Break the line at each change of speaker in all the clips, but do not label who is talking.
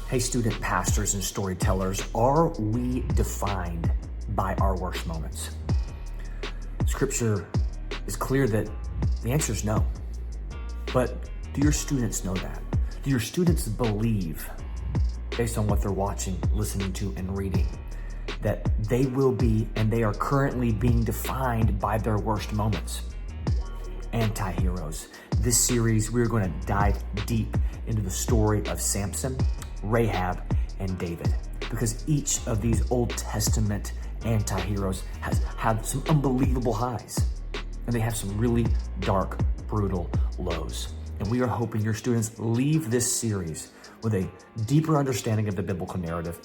Hey, student pastors and storytellers, are we defined by our worst moments? Scripture is clear that the answer is no. But do your students know that? Do your students believe, based on what they're watching, listening to, and reading, that they will be and they are currently being defined by their worst moments? AntiHeroes. This series, we're going to dive deep into the story of Samson, Rahab, and David, because each of these Old Testament anti-heroes has had some unbelievable highs, and they have some really dark, brutal lows. And we are hoping your students leave this series with a deeper understanding of the biblical narrative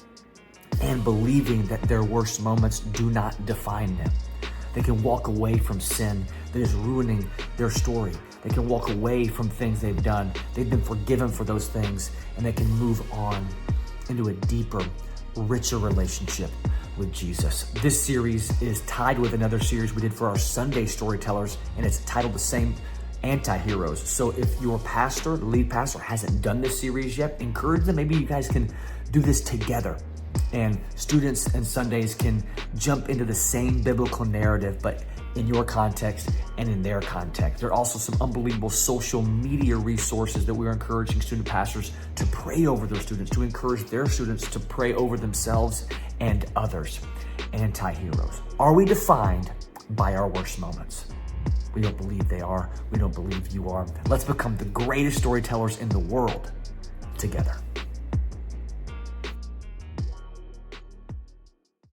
and believing that their worst moments do not define them. They can walk away from sin that is ruining their story. They can walk away from things they've done. They've been forgiven for those things, and they can move on into a deeper, richer relationship with Jesus. This series is tied with another series we did for our Sunday storytellers, and it's titled the same, Anti-Heroes. So if your pastor, lead pastor, hasn't done this series yet, encourage them. Maybe you guys can do this together, and students and Sundays can jump into the same biblical narrative, but in your context and in their context. There are also some unbelievable social media resources that we're encouraging student pastors to pray over their students, to encourage their students to pray over themselves and others. Anti-heroes. Are we defined by our worst moments? We don't believe they are. We don't believe you are. Let's become the greatest storytellers in the world together.